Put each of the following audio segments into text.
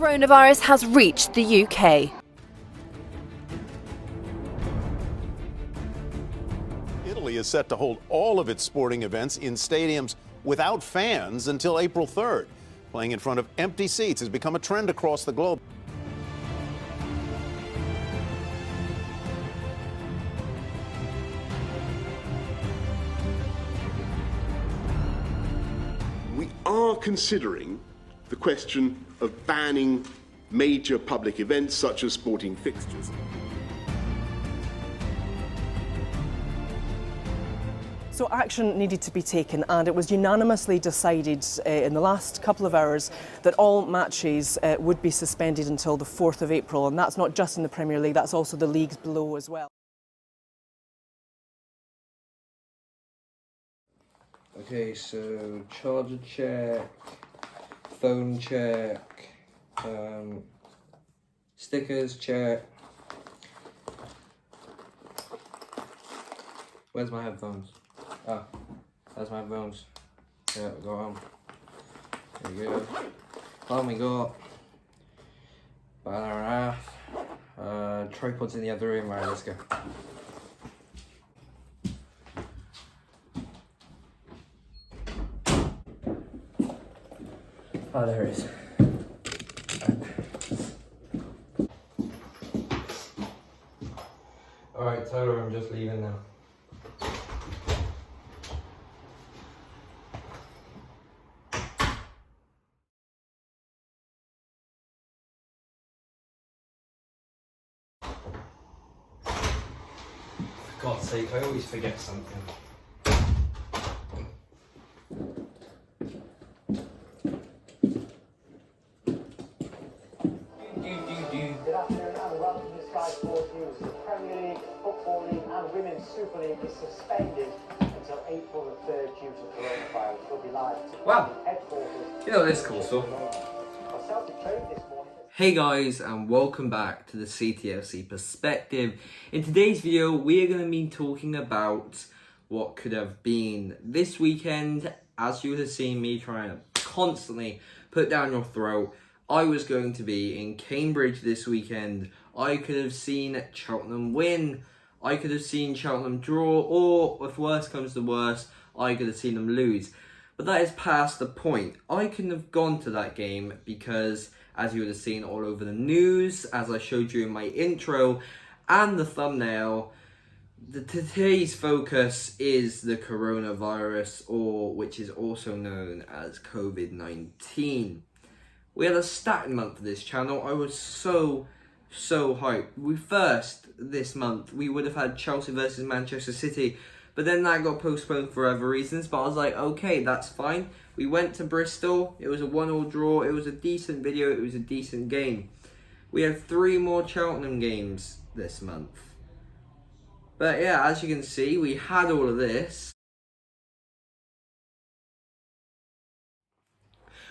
Coronavirus has reached the UK. Italy is set to hold all of its sporting events in stadiums without fans until April 3rd. Playing in front of empty seats has become a trend across the globe. We are considering the question of banning major public events such as sporting fixtures. So action needed to be taken, and it was unanimously decided in the last couple of hours that all matches would be suspended until the 4th of April, and that's not just in the Premier League, that's also the leagues below as well. Okay, so charger check, phone check, stickers check. Where's my headphones? Ah, that's my headphones. Yeah, go on. There you go. Oh my god. Banner half. Tripod's in the other room. Right, let's go. Oh, there it is. Alright, Tyler, I'm just leaving now. For God's sake, I always forget something. Good afternoon and welcome to Sky Sports News. The Premier League, Football League and Women's Super League is suspended until April the 3rd due to coronavirus. We'll be live to Wow. headquarters. You know this cool stuff. Celtic trained this morning. Hey guys, and welcome back to the CTFC Perspective. In today's video, we are going to be talking about what could have been this weekend. As you have seen me trying to constantly put down your throat, I was going to be in Cambridge this weekend. I could have seen Cheltenham win, I could have seen Cheltenham draw, or if worse comes to worse, I could have seen them lose. But that is past the point. I couldn't have gone to that game because, as you would have seen all over the news, as I showed you in my intro and the thumbnail, today's focus is the coronavirus, or which is also known as COVID-19. We had a stacked month for this channel. I was so hyped. This month, we would have had Chelsea versus Manchester City, but then that got postponed for other reasons. But I was like, okay, that's fine. We went to Bristol. It was a 1-1 draw. It was a decent video. It was a decent game. We have 3 more Cheltenham games this month. But yeah, as you can see, we had all of this.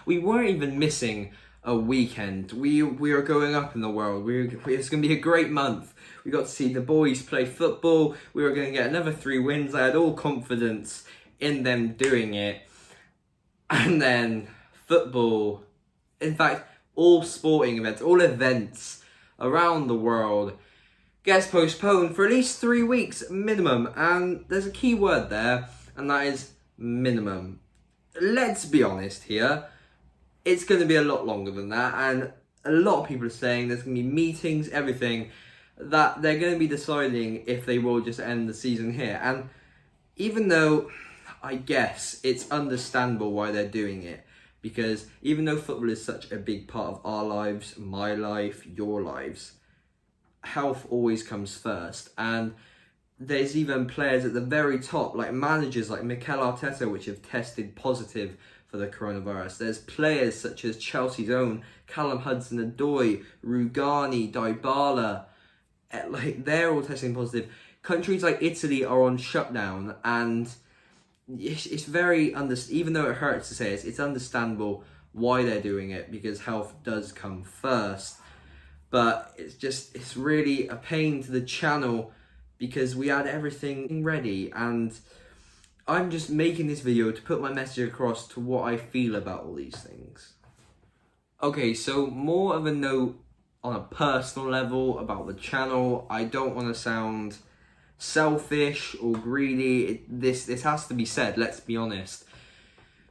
We weren't even missing a weekend. We are going up in the world. It's going to be a great month. We got to see the boys play football. We were going to get another 3 wins. I had all confidence in them doing it. And then football, in fact, all sporting events, all events around the world gets postponed for at least 3 weeks minimum. And there's a key word there, and that is minimum. Let's be honest here. It's going to be a lot longer than that, and a lot of people are saying there's going to be meetings, everything, that they're going to be deciding if they will just end the season here. And even though I guess it's understandable why they're doing it, because even though football is such a big part of our lives, my life, your lives, health always comes first. And there's even players at the very top, like managers like Mikel Arteta, which have tested positive for the coronavirus. There's players such as Chelsea's own Callum Hudson-Odoi, Rugani, Dybala, like they're all testing positive. Countries like Italy are on shutdown, and it's very even though it hurts to say it's understandable why they're doing it, because health does come first. But it's really a pain to the channel because we had everything ready, and I'm just making this video to put my message across to what I feel about all these things. Okay, so more of a note on a personal level about the channel. I don't want to sound selfish or greedy. This has to be said, let's be honest.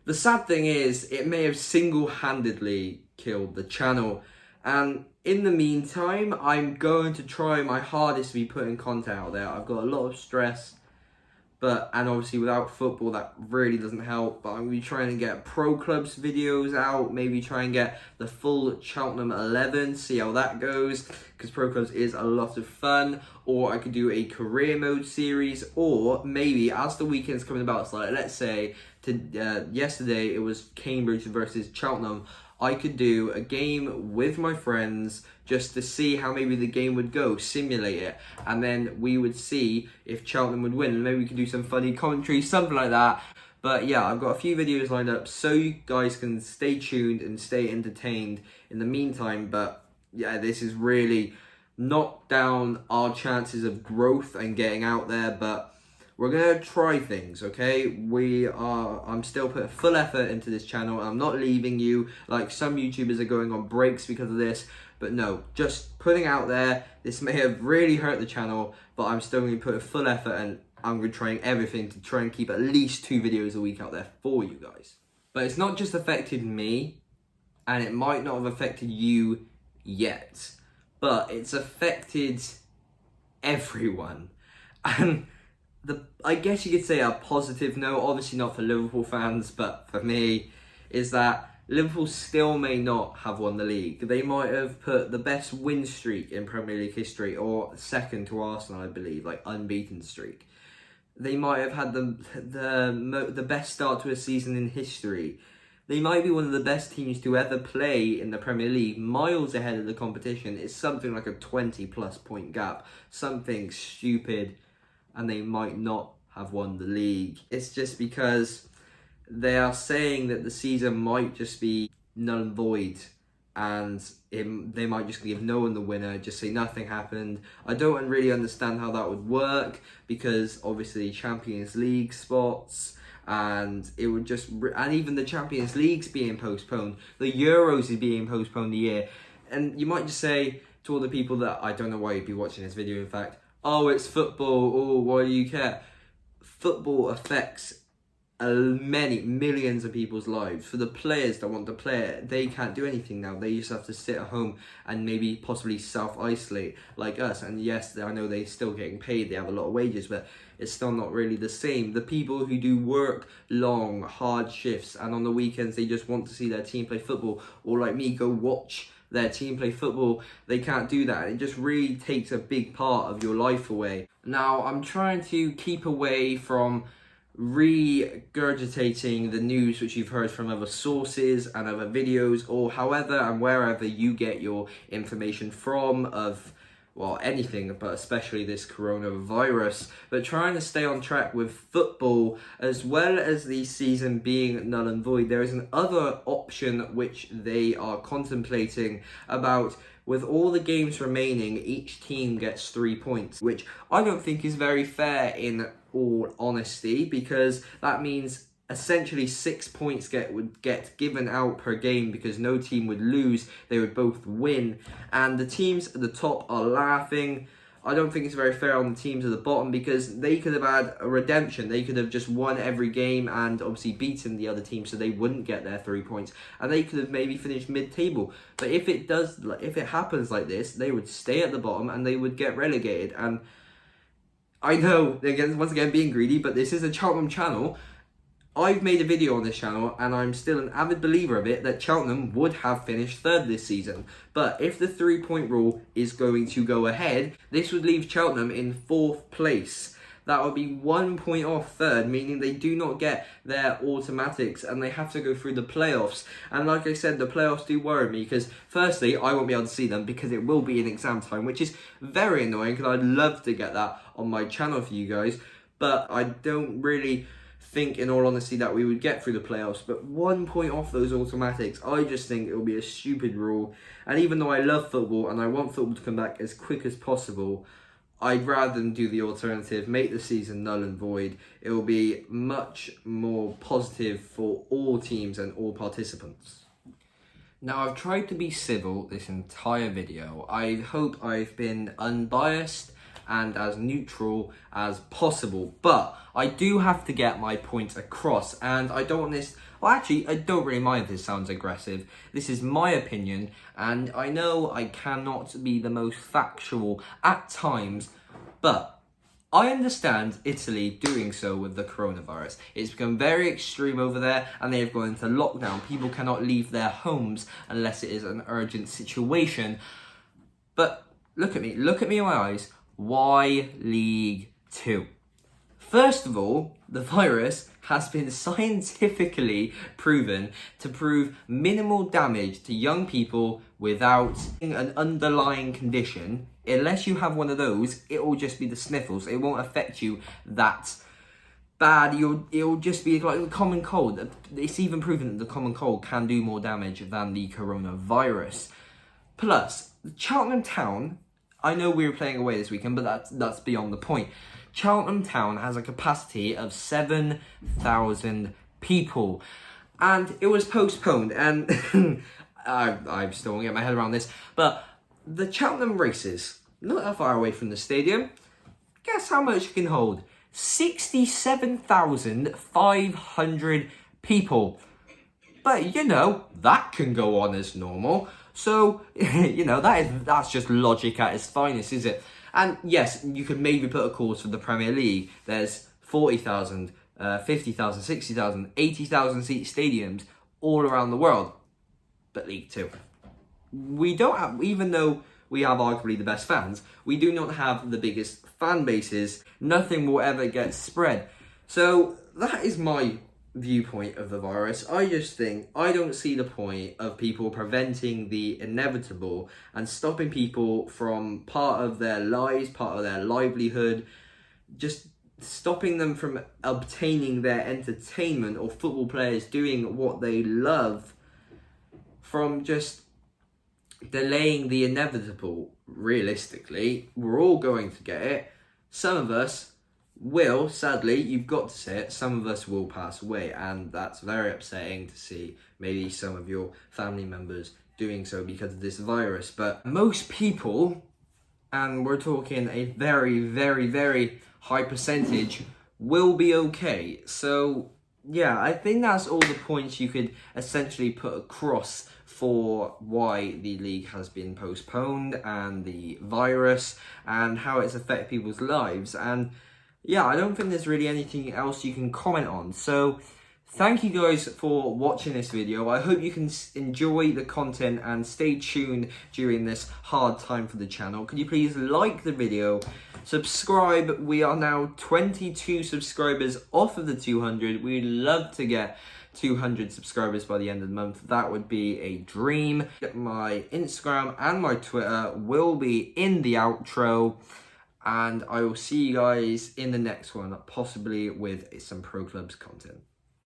The sad thing is, it may have single-handedly killed the channel. And in the meantime, I'm going to try my hardest to be putting content out there. I've got a lot of stress, and obviously without football, that really doesn't help. But I'm going to be trying to get pro clubs videos out, maybe try and get the full Cheltenham 11, see how that goes, because pro clubs is a lot of fun. Or I could do a career mode series, or maybe as the weekend's coming about, so like, let's say yesterday it was Cambridge versus Cheltenham, I could do a game with my friends just to see how maybe the game would go, simulate it, and then we would see if Cheltenham would win, and maybe we could do some funny commentary, something like that. But yeah, I've got a few videos lined up so you guys can stay tuned and stay entertained in the meantime. But yeah, this is really knocked down our chances of growth and getting out there, but we're gonna try things, okay? I'm still putting full effort into this channel. I'm not leaving you like some YouTubers are going on breaks because of this, but no, just putting out there. This may have really hurt the channel, but I'm still gonna put a full effort, and I'm gonna try everything to try and keep at least 2 videos a week out there for you guys. But it's not just affected me, and it might not have affected you yet, but it's affected everyone. And I guess you could say a positive note, obviously not for Liverpool fans, but for me, is that Liverpool still may not have won the league. They might have put the best win streak in Premier League history, or second to Arsenal, I believe, like unbeaten streak. They might have had the best start to a season in history. They might be one of the best teams to ever play in the Premier League, miles ahead of the competition. It's something like a 20+ point gap, something stupid, and they might not have won the league. It's just because they are saying that the season might just be null and void, and they might just give no one the winner, just say nothing happened. I don't really understand how that would work, because obviously Champions League spots, and it would just, and even the Champions League's being postponed, the Euros is being postponed a year, and you might just say to all the people that, I don't know why you'd be watching this video in fact, oh, it's football, oh, why do you care? Football affects many millions of people's lives. For the players that want to play it, they can't do anything now. They just have to sit at home and maybe possibly self-isolate like us. And yes, I know they're still getting paid, they have a lot of wages, but it's still not really the same. The people who do work long, hard shifts, and on the weekends they just want to see their team play football, or like me, go watch their team play football, they can't do that. It just really takes a big part of your life away. Now, I'm trying to keep away from regurgitating the news which you've heard from other sources and other videos, or however and wherever you get your information from of, well, anything, but especially this coronavirus, but trying to stay on track with football as well as the season being null and void. There is another option which they are contemplating about. With all the games remaining, each team gets 3 points, which I don't think is very fair in all honesty, because that means essentially 6 points would get given out per game, because no team would lose, they would both win, and the teams at the top are laughing. I don't think it's very fair on the teams at the bottom, because they could have had a redemption. They could have just won every game and obviously beaten the other team, so they wouldn't get their 3 points, and they could have maybe finished mid-table. But if it happens like this, they would stay at the bottom and they would get relegated. And I know, again, once again, being greedy, but this is a Cheltenham channel. I've made a video on this channel, and I'm still an avid believer of it, that Cheltenham would have finished third this season. But if the 3-point rule is going to go ahead, this would leave Cheltenham in 4th place. That would be 1 point off third, meaning they do not get their automatics, and they have to go through the playoffs. And like I said, the playoffs do worry me, because firstly, I won't be able to see them because it will be in exam time, which is very annoying, because I'd love to get that on my channel for you guys. But I don't really think, in all honesty, that we would get through the playoffs. But 1 point off those automatics, I just think it will be a stupid rule. And even though I love football and I want football to come back as quick as possible, I'd rather than do the alternative, make the season null and void. It will be much more positive for all teams and all participants. Now, I've tried to be civil this entire video. I hope I've been unbiased and as neutral as possible, but I do have to get my point across, and I don't want this, well actually I don't really mind if this sounds aggressive. This is my opinion, and I know I cannot be the most factual at times, but I understand Italy doing so with the coronavirus. It's become very extreme over there, and they have gone into lockdown. People cannot leave their homes unless it is an urgent situation. But look at me in my eyes. Why League 2? First of all, the virus has been scientifically proven to prove minimal damage to young people without an underlying condition. Unless you have one of those, it will just be the sniffles. It won't affect you that bad. It'll just be like a common cold. It's even proven that the common cold can do more damage than the coronavirus. Plus, Cheltenham Town, I know we were playing away this weekend, but that's beyond the point. Cheltenham Town has a capacity of 7,000 people, and it was postponed, and I still won't get my head around this, but the Cheltenham races, not that far away from the stadium, guess how much it can hold? 67,500 people. But you know, that can go on as normal. So, you know, that's just logic at its finest, is it? And yes, you could maybe put a cause for the Premier League. There's 40,000, 50,000, 60,000, 80,000 seat stadiums all around the world. But League 2. We don't have, even though we have arguably the best fans, we do not have the biggest fan bases. Nothing will ever get spread. So that is my viewpoint of the virus. I just think I don't see the point of people preventing the inevitable and stopping people from part of their lives, part of their livelihood, just stopping them from obtaining their entertainment, or football players doing what they love, from just delaying the inevitable. Realistically, we're all going to get it. Some of us will, sadly, you've got to say it, some of us will pass away, and that's very upsetting to see maybe some of your family members doing so because of this virus. But most people, and we're talking a very, very, very high percentage, will be okay. So yeah, I think that's all the points you could essentially put across for why the league has been postponed, and the virus, and how it's affected people's lives. And yeah, I don't think there's really anything else you can comment on. So thank you guys for watching this video. I hope you can enjoy the content and stay tuned during this hard time for the channel. Could you please like the video, subscribe? We are now 22 subscribers off of the 200. We'd love to get 200 subscribers by the end of the month. That would be a dream. My Instagram and my Twitter will be in the outro, and I will see you guys in the next one, possibly with some Pro Clubs content.